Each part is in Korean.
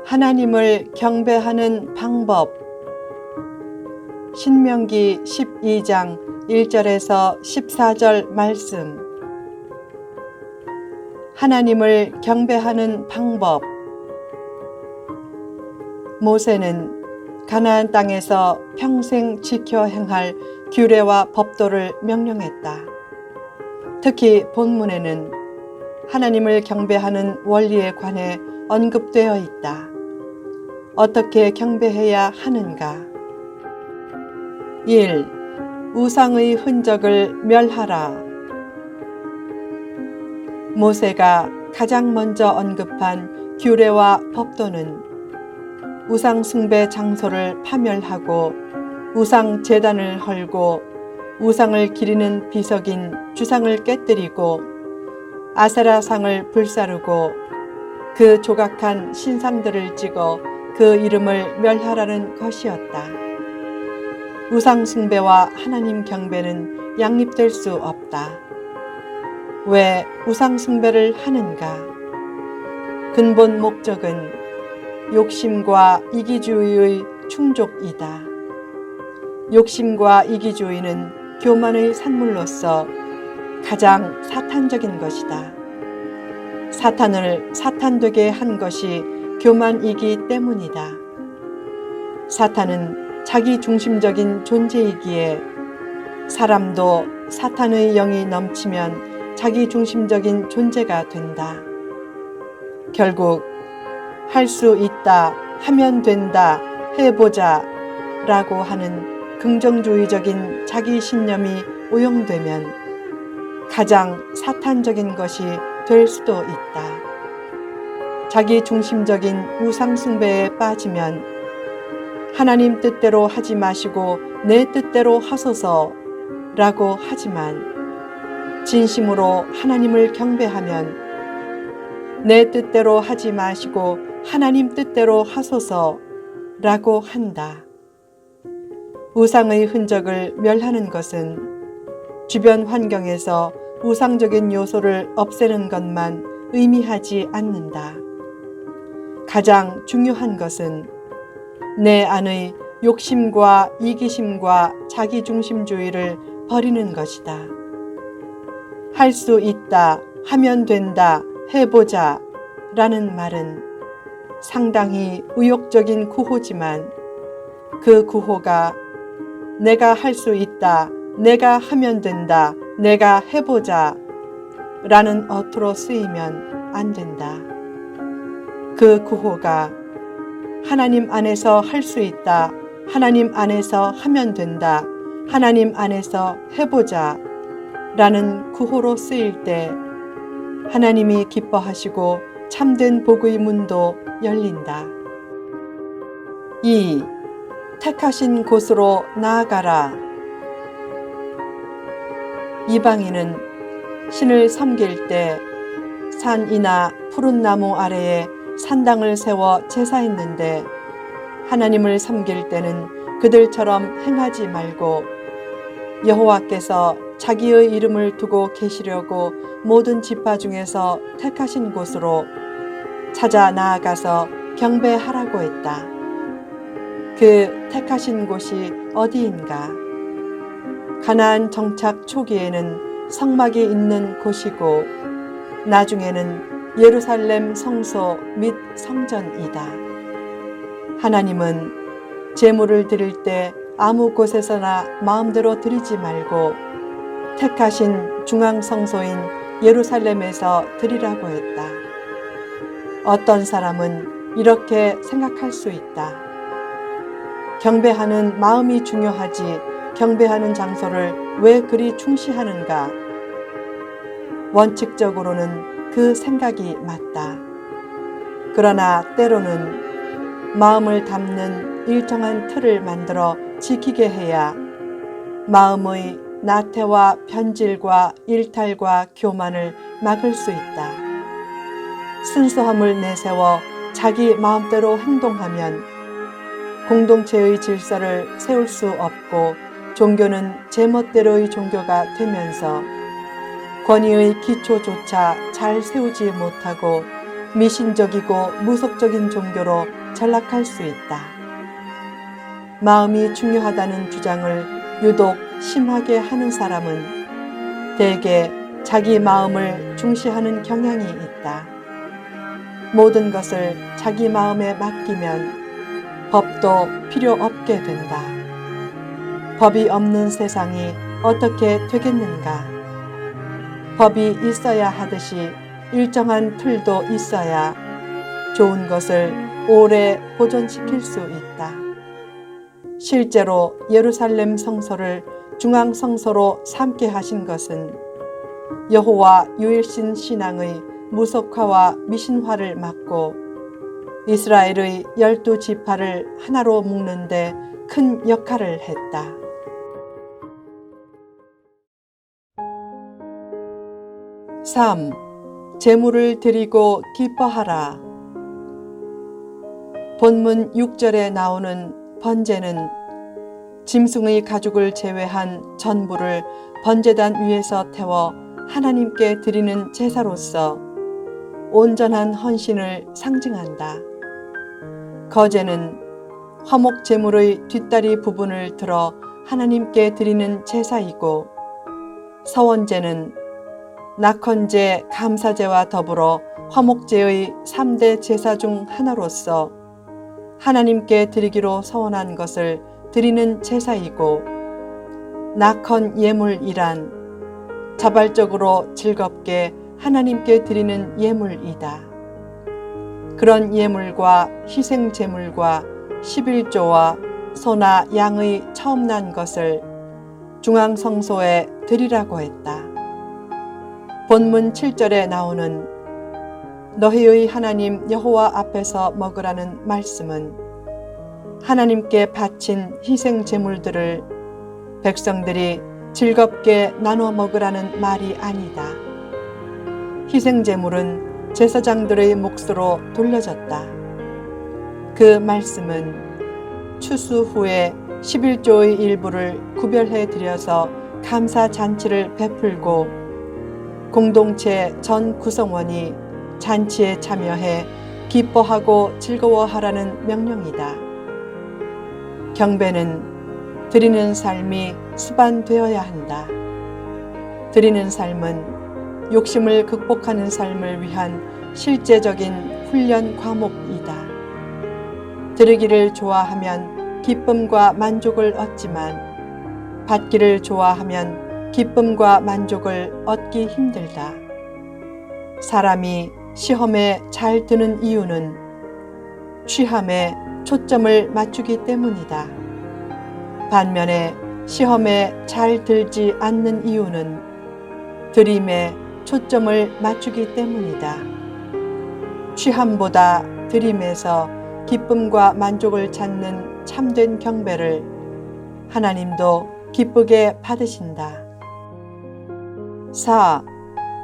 하나님을 경배하는 방법. 신명기 12장 1절에서 14절 말씀. 하나님을 경배하는 방법. 모세는 가나안 땅에서 평생 지켜 행할 규례와 법도를 명령했다. 특히 본문에는 하나님을 경배하는 원리에 관해 언급되어 있다. 어떻게 경배해야 하는가? 1. 우상의 흔적을 멸하라. 모세가 가장 먼저 언급한 규례와 법도는 우상 숭배 장소를 파멸하고 우상 제단을 헐고 우상을 기리는 비석인 주상을 깨뜨리고 아세라상을 불사르고 그 조각한 신상들을 찍어 그 이름을 멸하라는 것이었다. 우상 숭배와 하나님 경배는 양립될 수 없다. 왜 우상 숭배를 하는가? 근본 목적은 욕심과 이기주의의 충족이다. 욕심과 이기주의는 교만의 산물로서 가장 사탄적인 것이다. 사탄을 사탄되게 한 것이 교만이기 때문이다. 사탄은 자기 중심적인 존재이기에 사람도 사탄의 영이 넘치면 자기 중심적인 존재가 된다. 결국 할 수 있다, 하면 된다, 해보자 라고 하는 긍정주의적인 자기 신념이 오용되면 가장 사탄적인 것이 될 수도 있다. 자기 중심적인 우상 숭배에 빠지면 하나님 뜻대로 하지 마시고 내 뜻대로 하소서 라고 하지만 진심으로 하나님을 경배하면 내 뜻대로 하지 마시고 하나님 뜻대로 하소서 라고 한다. 우상의 흔적을 멸하는 것은 주변 환경에서 우상적인 요소를 없애는 것만 의미하지 않는다. 가장 중요한 것은 내 안의 욕심과 이기심과 자기중심주의를 버리는 것이다. 할 수 있다, 하면 된다, 해보자 라는 말은 상당히 의욕적인 구호지만 그 구호가 내가 할 수 있다, 내가 하면 된다, 내가 해보자 라는 어투로 쓰이면 안 된다. 그 구호가 하나님 안에서 할 수 있다, 하나님 안에서 하면 된다, 하나님 안에서 해보자 라는 구호로 쓰일 때 하나님이 기뻐하시고 참된 복의 문도 열린다. 2. 택하신 곳으로 나아가라. 이방인은 신을 섬길 때 산이나 푸른 나무 아래에 산당을 세워 제사했는데 하나님을 섬길 때는 그들처럼 행하지 말고 여호와께서 자기의 이름을 두고 계시려고 모든 지파 중에서 택하신 곳으로 찾아 나아가서 경배하라고 했다. 그 택하신 곳이 어디인가? 가나안 정착 초기에는 성막이 있는 곳이고 나중에는 예루살렘 성소 및 성전이다. 하나님은 제물을 드릴 때 아무 곳에서나 마음대로 드리지 말고 택하신 중앙 성소인 예루살렘에서 드리라고 했다. 어떤 사람은 이렇게 생각할 수 있다. 경배하는 마음이 중요하지 경배하는 장소를 왜 그리 충시하는가? 원칙적으로는 그 생각이 맞다. 그러나 때로는 마음을 담는 일정한 틀을 만들어 지키게 해야 마음의 나태와 변질과 일탈과 교만을 막을 수 있다. 순수함을 내세워 자기 마음대로 행동하면 공동체의 질서를 세울 수 없고 종교는 제멋대로의 종교가 되면서 권위의 기초조차 잘 세우지 못하고 미신적이고 무속적인 종교로 전락할 수 있다. 마음이 중요하다는 주장을 유독 심하게 하는 사람은 대개 자기 마음을 중시하는 경향이 있다. 모든 것을 자기 마음에 맡기면 법도 필요 없게 된다. 법이 없는 세상이 어떻게 되겠는가? 법이 있어야 하듯이 일정한 틀도 있어야 좋은 것을 오래 보존시킬 수 있다. 실제로 예루살렘 성소를 중앙 성소로 삼게 하신 것은 여호와 유일신 신앙의 무속화와 미신화를 막고 이스라엘의 12지파를 하나로 묶는 데 큰 역할을 했다. 3. 제물을 드리고 기뻐하라. 본문 6절에 나오는 번제는 짐승의 가죽을 제외한 전부를 번제단 위에서 태워 하나님께 드리는 제사로서 온전한 헌신을 상징한다. 거제는 화목 제물의 뒷다리 부분을 들어 하나님께 드리는 제사이고, 서원제는 낙헌제, 감사제와 더불어 화목제의 3대 제사 중 하나로서 하나님께 드리기로 서원한 것을 드리는 제사이고, 낙헌 예물이란 자발적으로 즐겁게 하나님께 드리는 예물이다. 그런 예물과 희생 제물과 11조와 소나 양의 처음 난 것을 중앙 성소에 드리라고 했다. 본문 7절에 나오는 너희의 하나님 여호와 앞에서 먹으라는 말씀은 하나님께 바친 희생 제물들을 백성들이 즐겁게 나눠 먹으라는 말이 아니다. 희생 제물은 제사장들의 몫으로 돌려졌다. 그 말씀은 추수 후에 11조의 일부를 구별해 드려서 감사 잔치를 베풀고 공동체 전 구성원이 잔치에 참여해 기뻐하고 즐거워하라는 명령이다. 경배는 드리는 삶이 수반되어야 한다. 드리는 삶은 욕심을 극복하는 삶을 위한 실제적인 훈련 과목이다. 드리기를 좋아하면 기쁨과 만족을 얻지만 받기를 좋아하면 기쁨과 만족을 얻기 힘들다. 사람이 시험에 잘 드는 이유는 취함에 초점을 맞추기 때문이다. 반면에 시험에 잘 들지 않는 이유는 드림에 초점을 맞추기 때문이다. 취함보다 드림에서 기쁨과 만족을 찾는 참된 경배를 하나님도 기쁘게 받으신다. 4.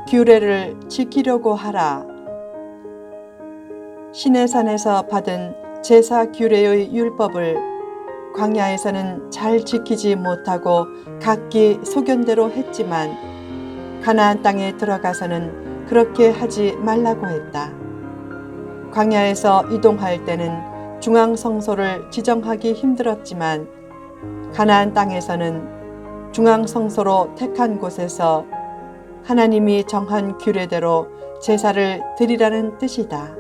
규례를 지키려고 하라. 시내산에서 받은 제사 규례의 율법을 광야에서는 잘 지키지 못하고 각기 소견대로 했지만 가나안 땅에 들어가서는 그렇게 하지 말라고 했다. 광야에서 이동할 때는 중앙 성소를 지정하기 힘들었지만 가나안 땅에서는 중앙 성소로 택한 곳에서 하나님이 정한 규례대로 제사를 드리라는 뜻이다.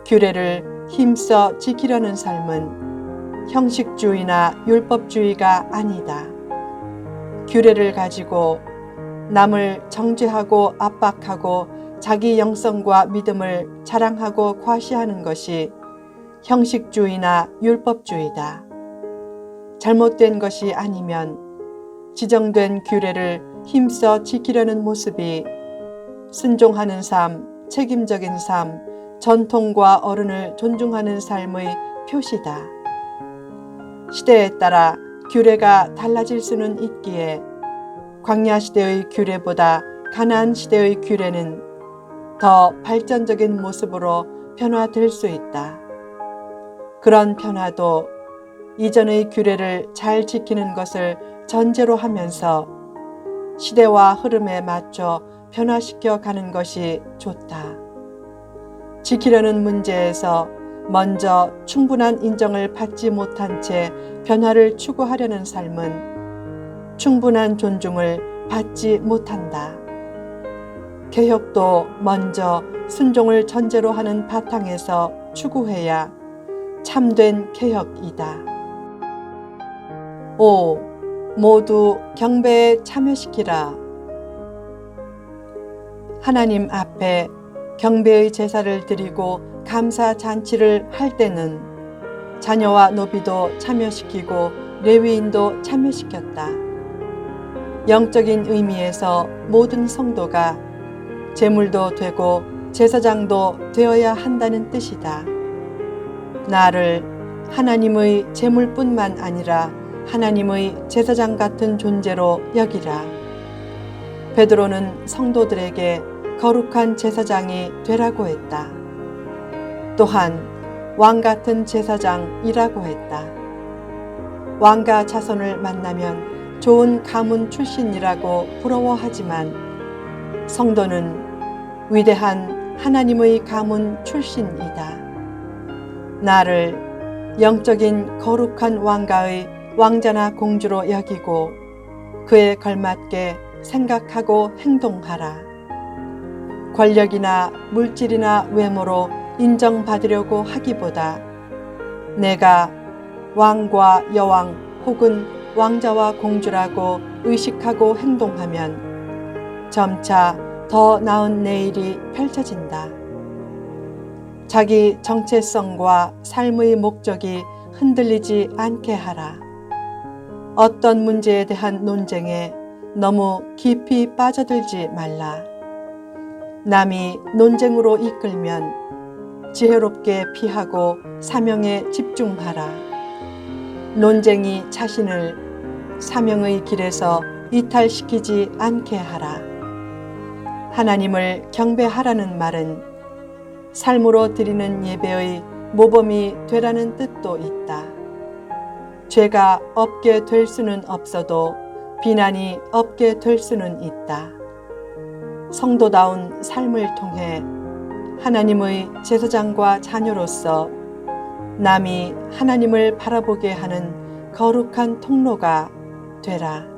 규례를 힘써 지키려는 삶은 형식주의나 율법주의가 아니다. 규례를 가지고 남을 정죄하고 압박하고 자기 영성과 믿음을 자랑하고 과시하는 것이 형식주의나 율법주의다. 잘못된 것이 아니면 지정된 규례를 힘써 지키려는 모습이 순종하는 삶, 책임적인 삶, 전통과 어른을 존중하는 삶의 표시다. 시대에 따라 규례가 달라질 수는 있기에 광야 시대의 규례보다 가나안 시대의 규례는 더 발전적인 모습으로 변화될 수 있다. 그런 변화도 이전의 규례를 잘 지키는 것을 전제로 하면서 시대와 흐름에 맞춰 변화시켜 가는 것이 좋다. 지키려는 문제에서 먼저 충분한 인정을 받지 못한 채 변화를 추구하려는 삶은 충분한 존중을 받지 못한다. 개혁도 먼저 순종을 전제로 하는 바탕에서 추구해야 참된 개혁이다. 5. 모두 경배에 참여시키라. 하나님 앞에 경배의 제사를 드리고 감사 잔치를 할 때는 자녀와 노비도 참여시키고 레위인도 참여시켰다. 영적인 의미에서 모든 성도가 제물도 되고 제사장도 되어야 한다는 뜻이다. 나를 하나님의 제물뿐만 아니라 하나님의 제사장 같은 존재로 여기라. 베드로는 성도들에게 거룩한 제사장이 되라고 했다. 또한 왕 같은 제사장이라고 했다. 왕과 자손을 만나면 좋은 가문 출신이라고 부러워하지만 성도는 위대한 하나님의 가문 출신이다. 나를 영적인 거룩한 왕가의 왕자나 공주로 여기고 그에 걸맞게 생각하고 행동하라. 권력이나 물질이나 외모로 인정받으려고 하기보다 내가 왕과 여왕 혹은 왕자와 공주라고 의식하고 행동하면 점차 더 나은 내일이 펼쳐진다. 자기 정체성과 삶의 목적이 흔들리지 않게 하라. 어떤 문제에 대한 논쟁에 너무 깊이 빠져들지 말라. 남이 논쟁으로 이끌면 지혜롭게 피하고 사명에 집중하라. 논쟁이 자신을 사명의 길에서 이탈시키지 않게 하라. 하나님을 경배하라는 말은 삶으로 드리는 예배의 모범이 되라는 뜻도 있다. 죄가 없게 될 수는 없어도 비난이 없게 될 수는 있다. 성도다운 삶을 통해 하나님의 제사장과 자녀로서 남이 하나님을 바라보게 하는 거룩한 통로가 되라.